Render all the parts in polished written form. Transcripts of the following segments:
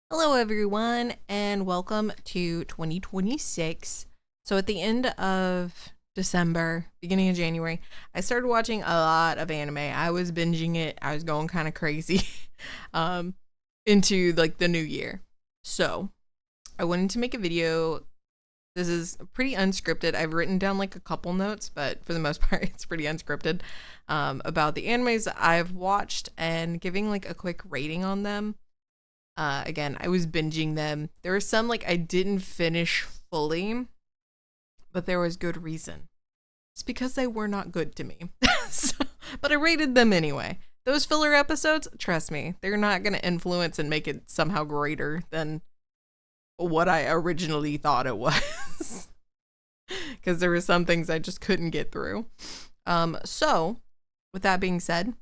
Hello, everyone, and welcome to 2026. So, at the end of December, beginning of January, I started watching a lot of anime. I was binging it, I was going kind of crazy um, into like the new year. So, I wanted to make a video. This is pretty unscripted. I've written down like a couple notes, but for the most part, it's pretty unscripted about the animes I've watched and giving like a quick rating on them. Again, I was binging them. There were some like I didn't finish fully, but there was good reason. It's because they were not good to me. So, but I rated them anyway. Those filler episodes, trust me, they're not going to influence and make it somehow greater than what I originally thought it was. Because there were some things I just couldn't get through. So, with that being said,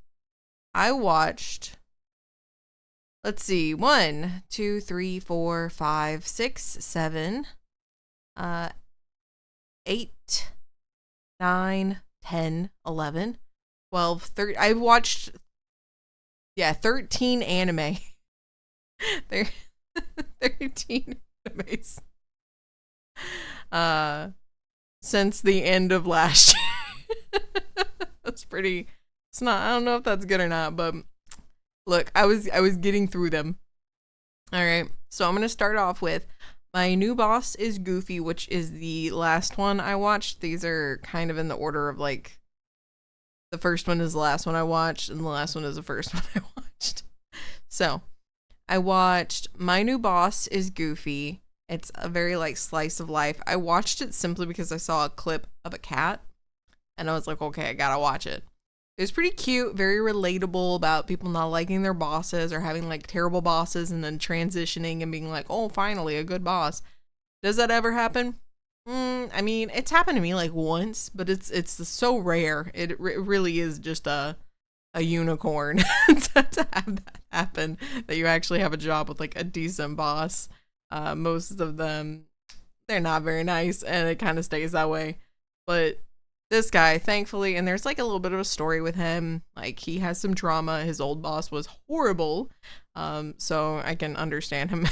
I watched, let's see, 1, 2, 3, 4, 5, 6, 7, 8, 9, 10, 11, 12, 13. I've watched, 13 anime. There, 13 animes. Since the end of last year. That's pretty, it's not, I don't know if that's good or not, but look, I was getting through them. All right, so I'm gonna start off with my new boss is Goofy, which is the last one I watched. These are kind of in the order of like the first one is the last one I watched, and the last one is the first one I watched. So I watched My New Boss is Goofy. It's a very like slice of life. I watched it simply because I saw a clip of a cat, and I was like, okay, I gotta watch it. It was pretty cute, very relatable about people not liking their bosses or having like terrible bosses and then transitioning and being like, oh, finally, a good boss. Does that ever happen? I mean, it's happened to me like once, but it's so rare. It really is just a unicorn to have that happen, that you actually have a job with like a decent boss. Most of them, they're not very nice, and it kind of stays that way. But this guy, thankfully, and there's like a little bit of a story with him. Like he has some trauma. His old boss was horrible. So I can understand him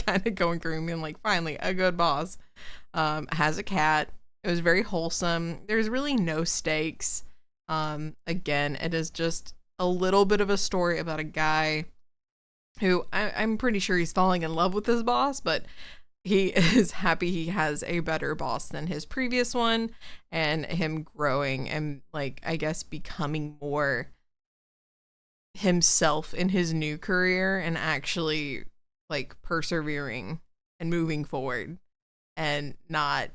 kind of going through and being like, finally, a good boss. Has a cat. It was very wholesome. There's really no stakes. Again, it is just a little bit of a story about a guy who I'm pretty sure he's falling in love with his boss, but he is happy he has a better boss than his previous one, and him growing and like I guess becoming more himself in his new career and actually like persevering and moving forward and not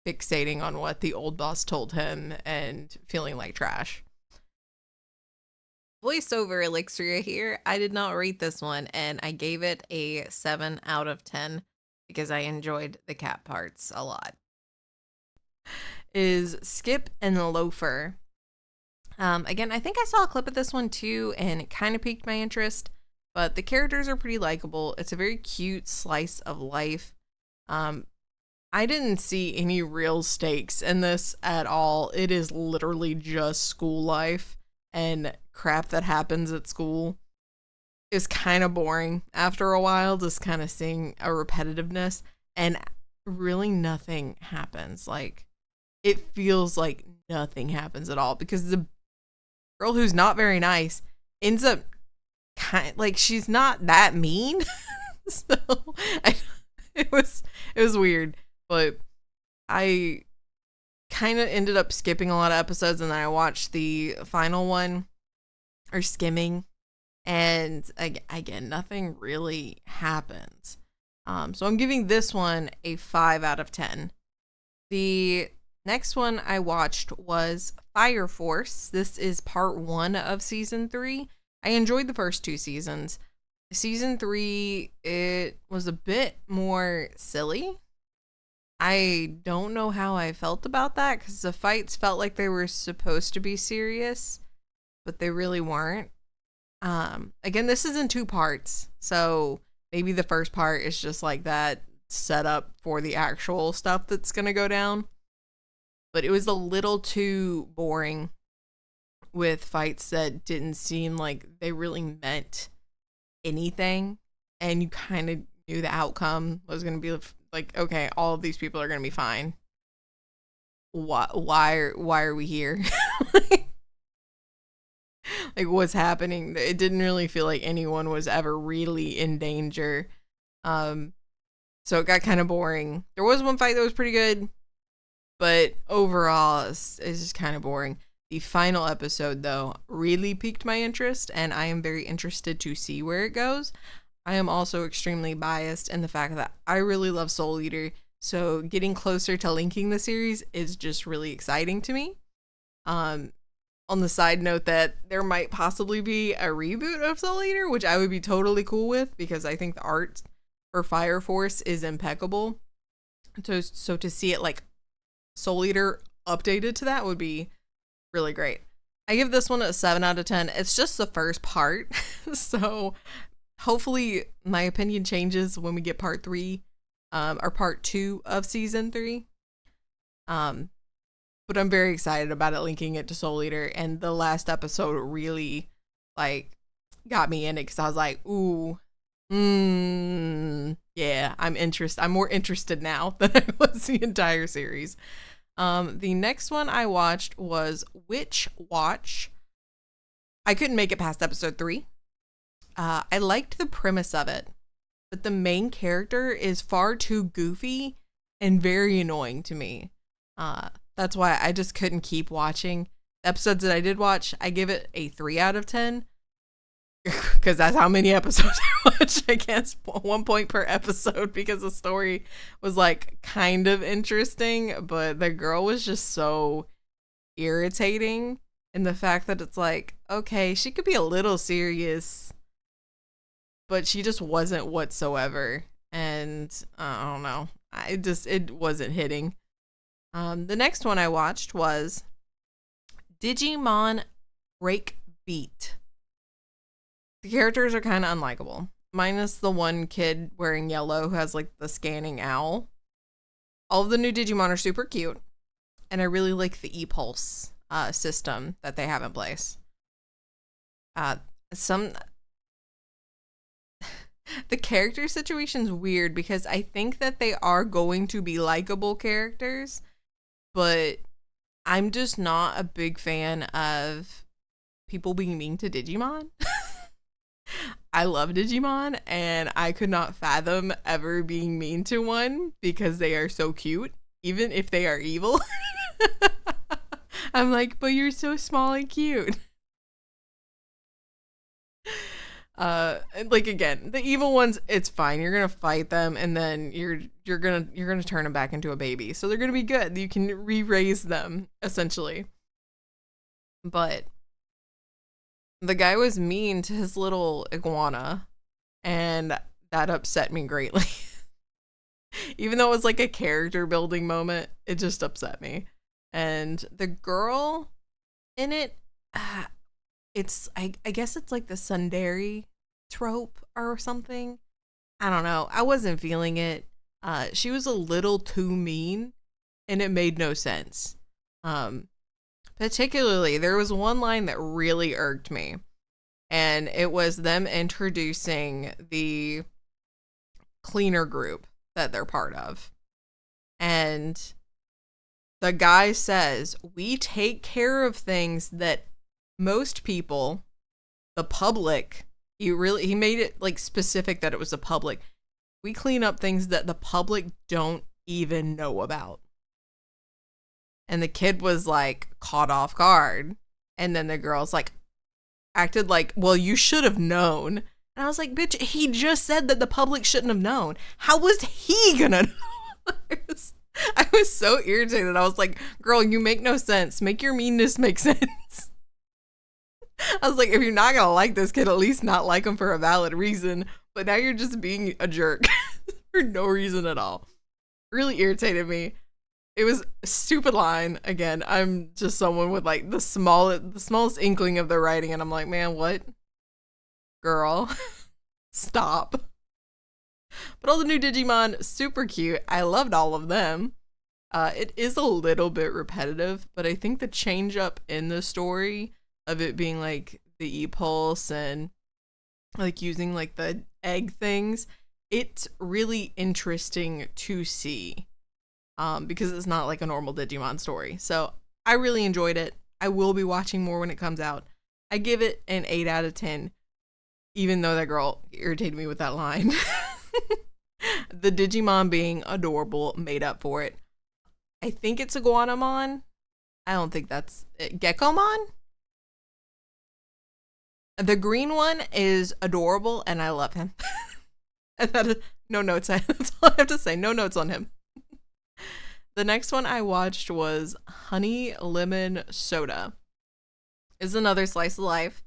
fixating on what the old boss told him and feeling like trash. Voiceover Elixir here. I did not rate this one, and I gave it a 7 out of 10 because I enjoyed the cat parts a lot. Is Skip and Loafer. Again, I think I saw a clip of this one too, and it kind of piqued my interest, but the characters are pretty likable. It's a very cute slice of life. I didn't see any real stakes in this at all. It is literally just school life and crap that happens at school. Is kind of boring after a while, just kind of seeing a repetitiveness, and really nothing happens. Like, it feels like nothing happens at all because the girl who's not very nice ends up like she's not that mean. So I, it was weird, but I kind of ended up skipping a lot of episodes, and then I watched the final one, or skimming, and again, nothing really happens. So I'm giving this one a 5 out of 10. The next one I watched was Fire Force. This is part 1 of season 3. I enjoyed the first 2 seasons. Season 3, it was a bit more silly. I don't know how I felt about that because the fights felt like they were supposed to be serious, but they really weren't. Again, this is in 2 parts, so maybe the first part is just like that set up for the actual stuff that's gonna go down. But it was a little too boring with fights that didn't seem like they really meant anything and you kind of knew the outcome was going to be like, okay, all of these people are going to be fine. Why are we here? Like, what's happening? It didn't really feel like anyone was ever really in danger. So it got kind of boring. There was one fight that was pretty good, but overall, it's just kind of boring. The final episode, though, really piqued my interest, and I am very interested to see where it goes. I am also extremely biased in the fact that I really love Soul Eater, so getting closer to linking the series is just really exciting to me. On the side note that there might possibly be a reboot of Soul Eater, which I would be totally cool with, because I think the art for Fire Force is impeccable. So to see it like Soul Eater updated to that would be really great. I give this one a 7 out of 10. It's just the first part. So hopefully my opinion changes when we get part 3 or part 2 of season 3. But I'm very excited about it linking it to Soul Eater, and the last episode really like got me in it because I was like, ooh, yeah, I'm more interested now than I was the entire series. The next one I watched was Witch Watch. I couldn't make it past episode 3. I liked the premise of it, but the main character is far too goofy and very annoying to me. That's why I just couldn't keep watching. The episodes that I did watch, I give it a 3 out of 10. Because that's how many episodes I watched. I guess 1 point per episode, because the story was like kind of interesting, but the girl was just so irritating. And the fact that it's like, okay, she could be a little serious, but she just wasn't whatsoever. And I don't know. It wasn't hitting. The next one I watched was Digimon Break Beat. The characters are kind of unlikable, minus the one kid wearing yellow who has like the scanning owl. All of the new Digimon are super cute, and I really like the e-pulse system that they have in place. The character situation's weird because I think that they are going to be likable characters, but I'm just not a big fan of people being mean to Digimon. I love Digimon, and I could not fathom ever being mean to one because they are so cute, even if they are evil. I'm like, but you're so small and cute. Like, again, the evil ones, it's fine. You're gonna fight them, and then you're gonna turn them back into a baby, so they're gonna be good. You can re-raise them essentially. But the guy was mean to his little iguana, and that upset me greatly. Even though it was like a character building moment, it just upset me. And the girl in it, I guess it's like the tsundere trope or something. I don't know. I wasn't feeling it. She was a little too mean, and it made no sense. Particularly, there was one line that really irked me, and it was them introducing the cleaner group that they're part of. And the guy says, we take care of things that most people, the public, he made it like specific that it was the public. We clean up things that the public don't even know about. And the kid was like caught off guard. And then the girl's like acted like, well, you should have known. And I was like, bitch, he just said that the public shouldn't have known. How was he gonna know? I was so irritated. I was like, girl, you make no sense. Make your meanness make sense. I was like, if you're not gonna like this kid, at least not like him for a valid reason. But now you're just being a jerk for no reason at all. Really irritated me. It was a stupid line. Again, I'm just someone with like the smallest inkling of the writing, and I'm like, man, what? Girl, stop. But all the new Digimon, super cute. I loved all of them. It is a little bit repetitive, but I think the change up in the story of it being like the e-pulse and like using like the egg things. It's really interesting to see because it's not like a normal Digimon story. So I really enjoyed it. I will be watching more when it comes out. I give it an 8 out of 10, even though that girl irritated me with that line. The Digimon being adorable made up for it. I think it's a Guanamon. I don't think that's it. Geckomon? The green one is adorable and I love him. And that is, no notes. That's all I have to say. No notes on him. The next one I watched was Honey Lemon Soda. It's another slice of life.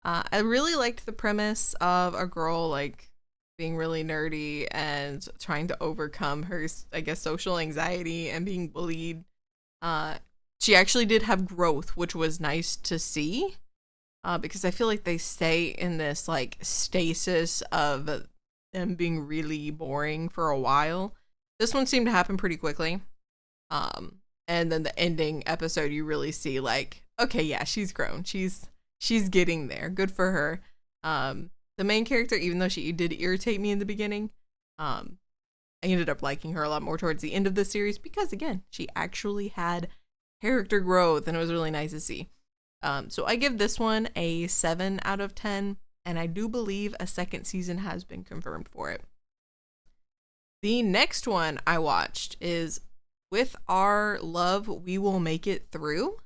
I really liked the premise of a girl like being really nerdy and trying to overcome her, I guess, social anxiety and being bullied. She actually did have growth, which was nice to see. Because I feel like they stay in this like stasis of them being really boring for a while. This one seemed to happen pretty quickly. And then the ending episode, you really see like, okay, yeah, she's grown. She's getting there. Good for her. The main character, even though she did irritate me in the beginning, I ended up liking her a lot more towards the end of the series because again, she actually had character growth and it was really nice to see. So I give this one a 7 out of 10, and I do believe a second season has been confirmed for it. The next one I watched is With Our Love, We Will Make It Through.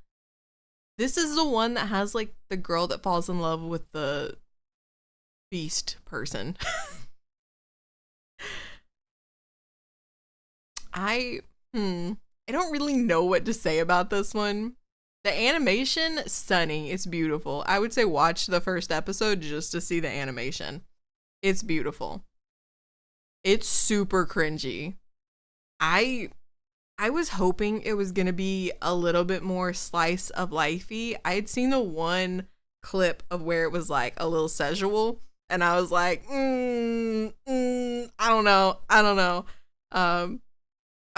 This is the one that has like the girl that falls in love with the beast person. I don't really know what to say about this one. The animation, stunning. It's beautiful. I would say watch the first episode just to see the animation. It's beautiful. It's super cringy. I was hoping it was going to be a little bit more slice of lifey. I had seen the one clip of where it was like a little sexual, and I was like, I don't know. I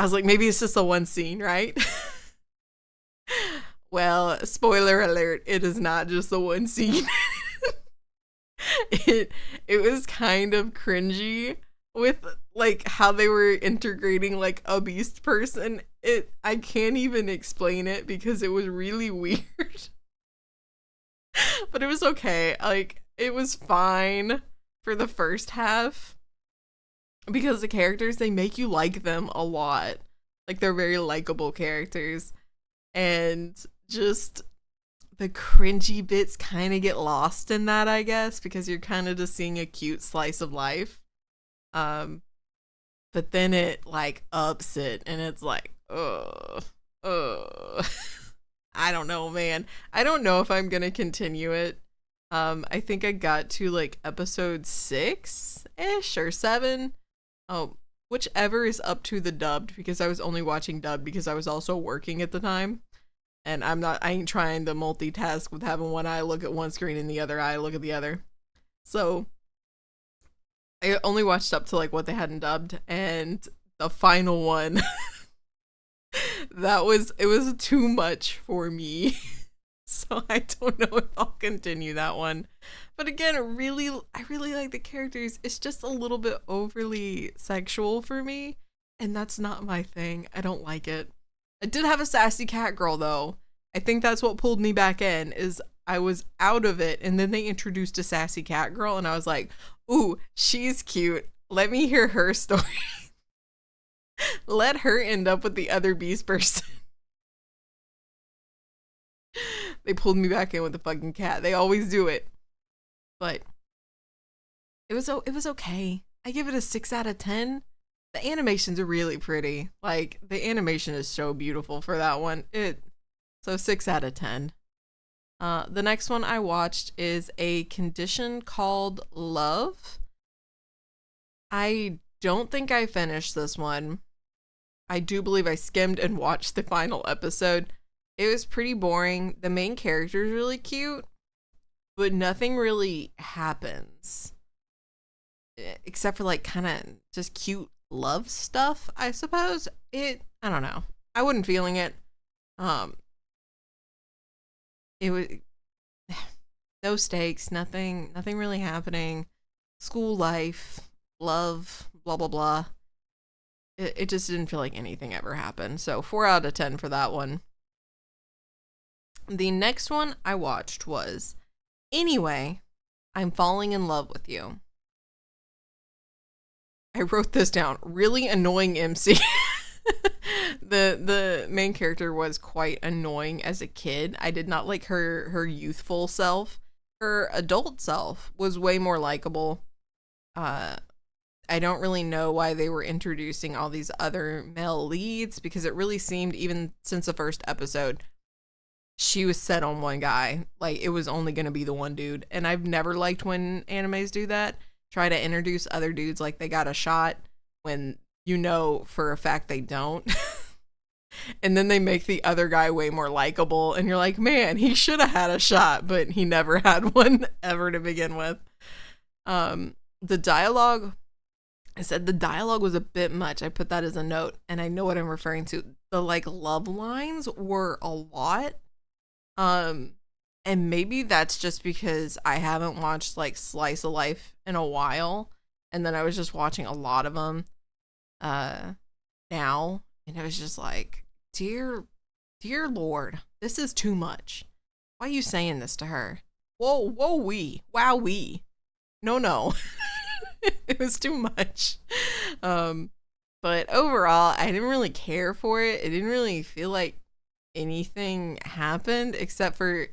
was like, maybe it's just the one scene, right? Well, spoiler alert, it is not just the one scene. It was kind of cringy with like how they were integrating like a beast person. I can't even explain it because it was really weird. But it was okay. Like it was fine for the first half because the characters, they make you like them a lot. Like they're very likable characters. And just the cringy bits kind of get lost in that, I guess, because you're kind of just seeing a cute slice of life. But then it like ups it and it's like, I don't know, man. I don't know if I'm gonna continue it. I think I got to like episode 6-ish or 7. Oh, whichever is up to the dubbed, because I was only watching dubbed because I was also working at the time. And I ain't trying to multitask with having one eye look at one screen and the other eye look at the other. So I only watched up to like what they hadn't dubbed, and the final one, it was too much for me. So I don't know if I'll continue that one. But again, I really like the characters. It's just a little bit overly sexual for me, and that's not my thing. I don't like it. I did have a sassy cat girl though. I think that's what pulled me back in, is I was out of it and then they introduced a sassy cat girl and I was like, ooh, she's cute. Let me hear her story. Let her end up with the other beast person. They pulled me back in with the fucking cat. They always do it. But it was okay. I give it a 6 out of 10. The animations are really pretty. Like, the animation is so beautiful for that one. So 6 out of 10. The next one I watched is A Condition Called Love. I don't think I finished this one. I do believe I skimmed and watched the final episode. It was pretty boring. The main character is really cute, but nothing really happens. Except for like kind of just cute love stuff, I suppose. I don't know. I wasn't feeling it. It was No stakes, nothing really happening. School life, love, blah blah blah. It just didn't feel like anything ever happened. So 4 out of 10 for that one. The next one I watched was Anyway, I'm Falling in Love with You. I wrote this down. Really annoying MC. The main character was quite annoying as a kid. I did not like her youthful self. Her adult self was way more likable. I don't really know why they were introducing all these other male leads, because it really seemed, even since the first episode, she was set on one guy. Like, it was only going to be the one dude. And I've never liked when animes do that. Try to introduce other dudes like they got a shot when you know for a fact they don't. And then they make the other guy way more likable. And you're like, man, he should have had a shot, but he never had one ever to begin with. The dialogue, I said the dialogue was a bit much. I put that as a note, and I know what I'm referring to. The like love lines were a lot. And maybe that's just because I haven't watched like Slice of Life in a while, and then I was just watching a lot of them now, and it was just like, dear Lord, this is too much. Why are you saying this to her? Whoa, wowee. No. It was too much. But overall, I didn't really care for it. It didn't really feel like anything happened, except for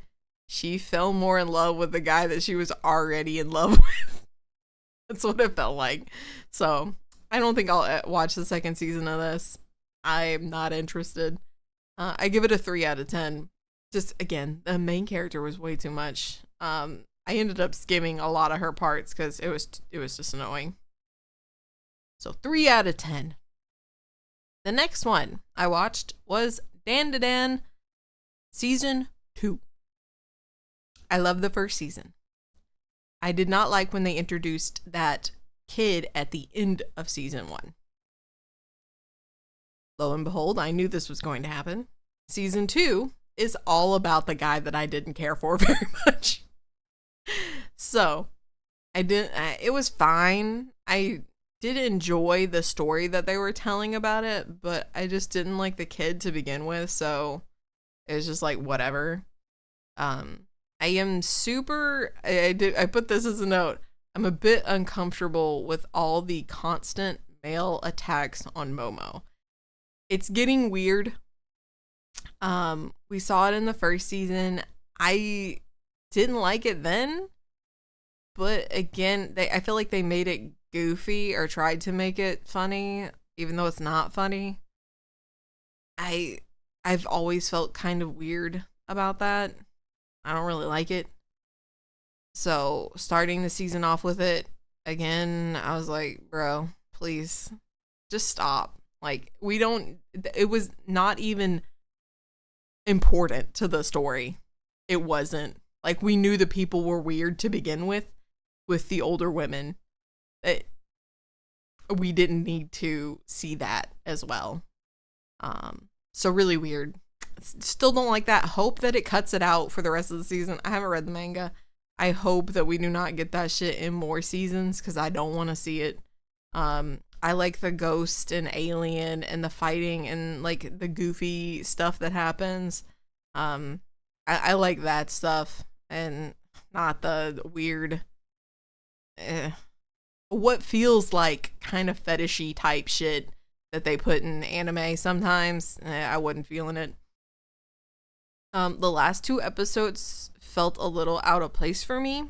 she fell more in love with the guy that she was already in love with. That's what it felt like. So I don't think I'll watch the second season of this. I'm not interested. I give it a 3 out of 10. Just, again, the main character was way too much. I ended up skimming a lot of her parts because it was just annoying. So 3 out of 10. The next one I watched was Dandadan Season 2. I love the first season. I did not like when they introduced that kid at the end of Season 1. Lo and behold, I knew this was going to happen. Season 2 is all about the guy that I didn't care for very much. So, it was fine. I did enjoy the story that they were telling about it, but I just didn't like the kid to begin with, so it was just like, whatever. I am super, I put this as a note, I'm a bit uncomfortable with all the constant male attacks on Momo. It's getting weird. We saw it in the first season. I didn't like it then, but again, I feel like they made it goofy or tried to make it funny, even though it's not funny. I've always felt kind of weird about that. I don't really like it. So starting the season off with it again, I was like, bro, please just stop. Like, it was not even important to the story. It wasn't. Like, we knew the people were weird to begin with the older women. We didn't need to see that as well. So really weird. Still don't like that. Hope that it cuts it out for the rest of the season. I haven't read the manga. I hope that we do not get that shit in more seasons, because I don't want to see it. I like the ghost and alien and the fighting and like the goofy stuff that happens. I like that stuff, and not the weird what feels like kind of fetishy type shit that they put in anime sometimes. I wasn't feeling it. The last 2 episodes felt a little out of place for me.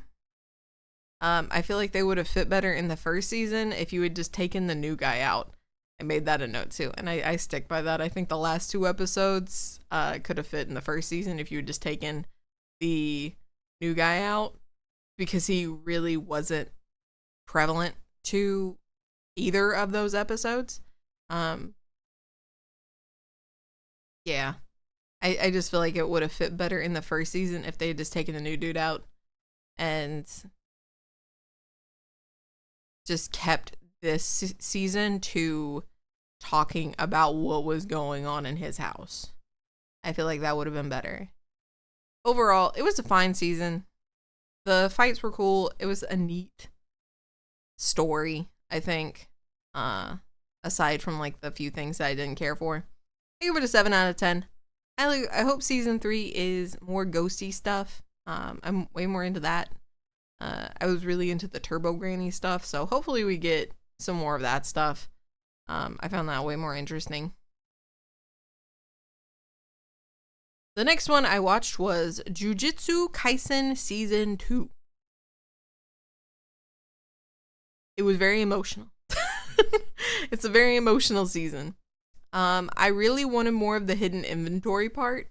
I feel like they would have fit better in the first season if you had just taken the new guy out. I made that a note too, and I stick by that. I think the last 2 episodes could have fit in the first season if you had just taken the new guy out, because he really wasn't prevalent to either of those episodes. Yeah. I just feel like it would have fit better in the first season if they had just taken the new dude out and just kept this season to talking about what was going on in his house. I feel like that would have been better. Overall, it was a fine season. The fights were cool. It was a neat story, I think. Aside from like the few things that I didn't care for. I give it a 7 out of 10. I hope season 3 is more ghosty stuff. I'm way more into that. I was really into the Turbo Granny stuff, so hopefully we get some more of that stuff. I found that way more interesting. The next one I watched was Jujutsu Kaisen Season 2. It was very emotional. It's a very emotional season. I really wanted more of the hidden inventory part.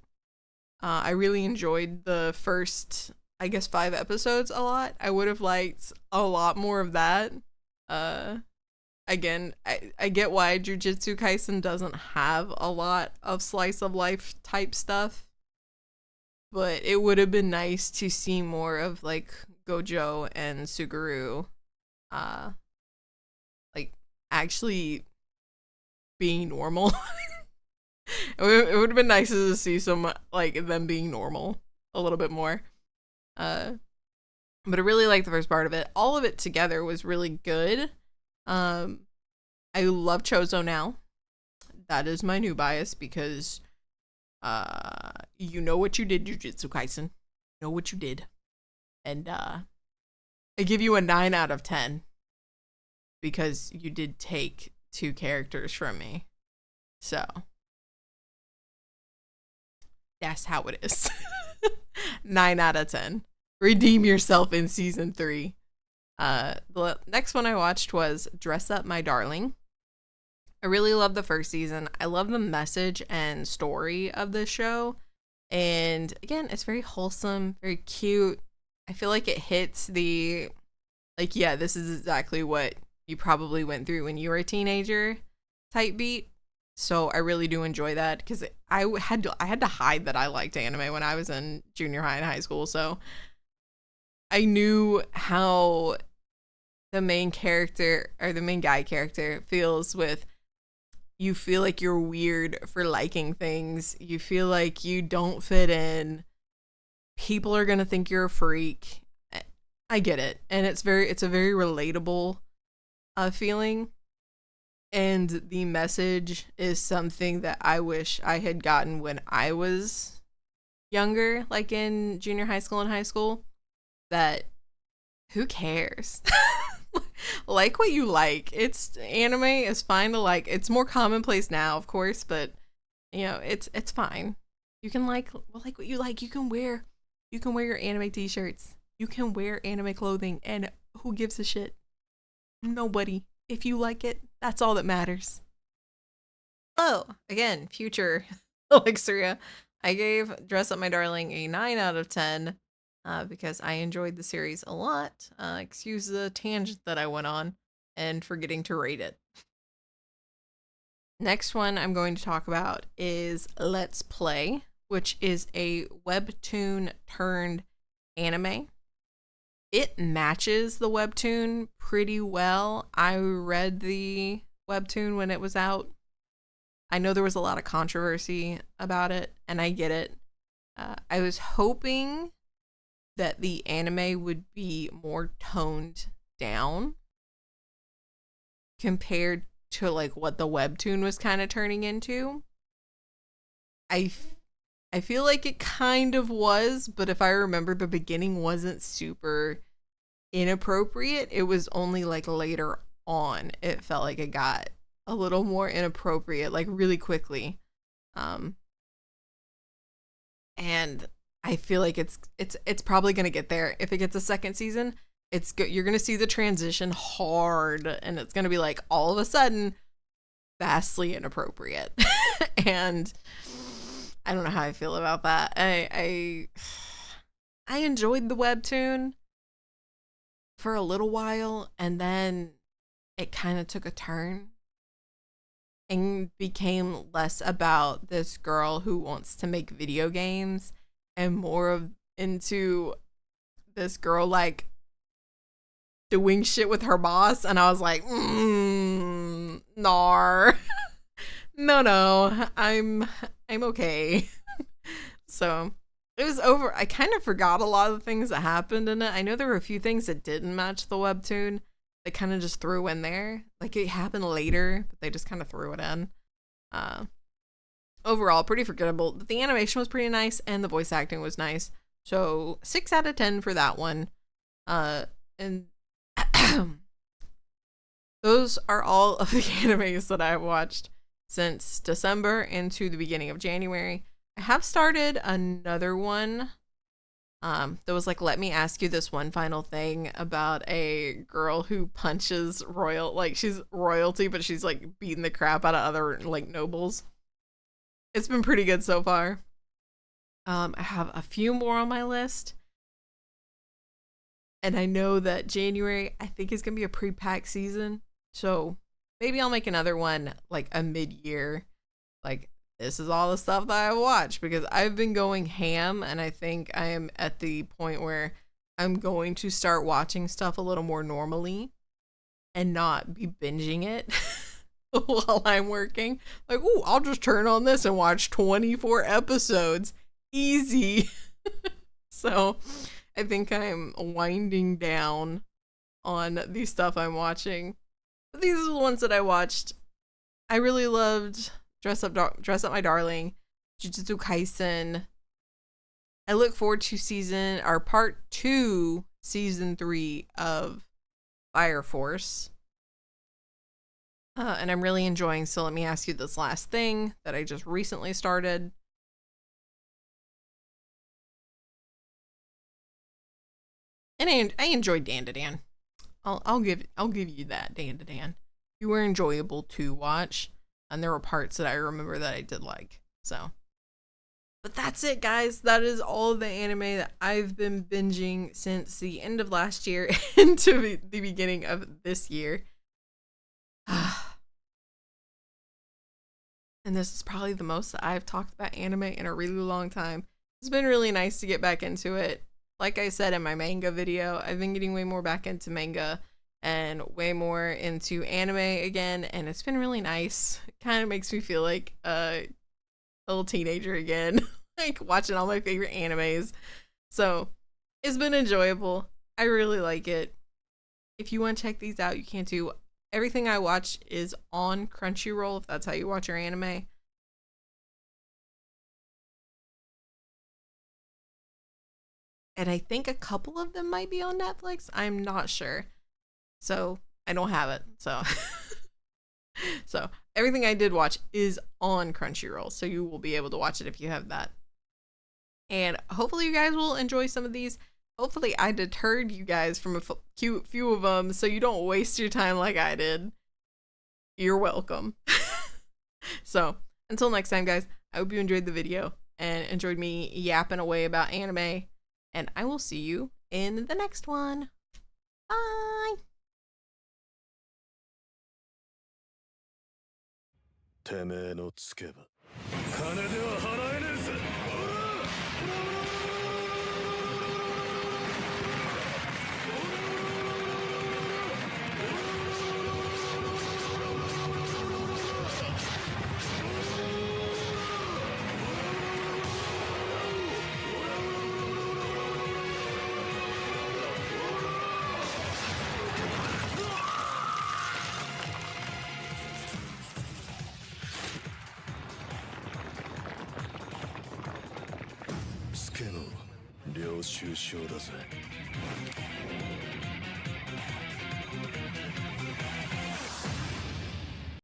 I really enjoyed the first, I guess, 5 episodes a lot. I would have liked a lot more of that. Again, I get why Jujutsu Kaisen doesn't have a lot of slice of life type stuff. But it would have been nice to see more of like Gojo and Suguru like actually being normal. It would have been nice to see some like them being normal a little bit more. But I really liked the first part of it. All of it together was really good. I love Chozo now. That is my new bias because you know what you did, Jujutsu Kaisen. You know what you did. And I give you a 9 out of 10 because you did take 2 characters from me. So that's how it is. 9 out of 10. Redeem yourself in season 3. The next one I watched was Dress Up My Darling. I really love the first season. I love the message and story of this show. And again, it's very wholesome, very cute. I feel like it hits the, like, yeah, this is exactly what you probably went through when you were a teenager type beat. So I really do enjoy that because I had to hide that I liked anime when I was in junior high and high school. So I knew how the main character or the main guy character feels with, you feel like you're weird for liking things. You feel like you don't fit in. People are going to think you're a freak. I get it. And it's a very relatable feeling. And the message is something that I wish I had gotten when I was younger, like in junior high school and high school, that who cares? Like what you like. It's anime is fine to like. It's more commonplace now, of course, but you know, it's fine. You can like what you like. You can wear your anime t-shirts. You can wear anime clothing, and who gives a shit? Nobody. If you like it, that's all that matters. Oh, again, future Elixria. I gave Dress Up My Darling a 9 out of 10 because I enjoyed the series a lot. Excuse the tangent that I went on and forgetting to rate it. Next one I'm going to talk about is Let's Play, which is a webtoon turned anime. It matches the webtoon pretty well. I read the webtoon when it was out. I know there was a lot of controversy about it, and I get it. I was hoping that the anime would be more toned down compared to like what the webtoon was kind of turning into. I feel like it kind of was, but if I remember, the beginning wasn't super inappropriate. It was only like later on it felt like it got a little more inappropriate, like really quickly. And I feel like it's probably gonna get there. If it gets a second season, it's good. You're gonna see the transition hard, and it's gonna be like all of a sudden vastly inappropriate. And I don't know how I feel about that. I enjoyed the webtoon for a little while, and then it kind of took a turn and became less about this girl who wants to make video games and more of into this girl like doing shit with her boss. And I was like, nar. No, I'm okay. So it was over. I kind of forgot a lot of the things that happened in it. I know there were a few things that didn't match the webtoon. They kind of just threw in there. Like it happened later, but they just kind of threw it in. Overall, pretty forgettable. But the animation was pretty nice and the voice acting was nice. So 6 out of 10 for that one. And those are all of the animes that I've watched since December into the beginning of January. I have started another one. That was like, let me ask you this one final thing about a girl who punches she's royalty, but she's like beating the crap out of other like nobles. It's been pretty good so far. I have a few more on my list. And I know that January, I think, is going to be a pre-pack season. So maybe I'll make another one like a mid-year. Like, this is all the stuff that I watch because I've been going ham. And I think I am at the point where I'm going to start watching stuff a little more normally and not be binging it while I'm working. Like, ooh, I'll just turn on this and watch 24 episodes. Easy. So I think I'm winding down on the stuff I'm watching. But these are the ones that I watched. I really loved Dress Up My Darling, Jujutsu Kaisen. I look forward to part 2, season 3 of Fire Force. And I'm really enjoying So Let Me Ask You This Last Thing that I just recently started. And I enjoyed Dan-to-Dan. I'll give you that, Dan-to-Dan. You were enjoyable to watch, and there were parts that I remember that I did like. So, but that's it, guys. That is all of the anime that I've been binging since the end of last year into the beginning of this year. And this is probably the most that I've talked about anime in a really long time. It's been really nice to get back into it. Like I said in my manga video, I've been getting way more back into manga and way more into anime again, and it's been really nice. It kind of makes me feel like a little teenager again, like watching all my favorite animes. So it's been enjoyable. I really like it. If you want to check these out, you can too. Everything I watch is on Crunchyroll, if that's how you watch your anime. And I think a couple of them might be on Netflix. I'm not sure. So I don't have it. So everything I did watch is on Crunchyroll. So you will be able to watch it if you have that. And hopefully you guys will enjoy some of these. Hopefully I deterred you guys from a few of them so you don't waste your time like I did. You're welcome. So until next time, guys, I hope you enjoyed the video and enjoyed me yapping away about anime. And I will see you in the next one. Bye! てめえのつけば金では払えねえぜ。助の領収書だぜ。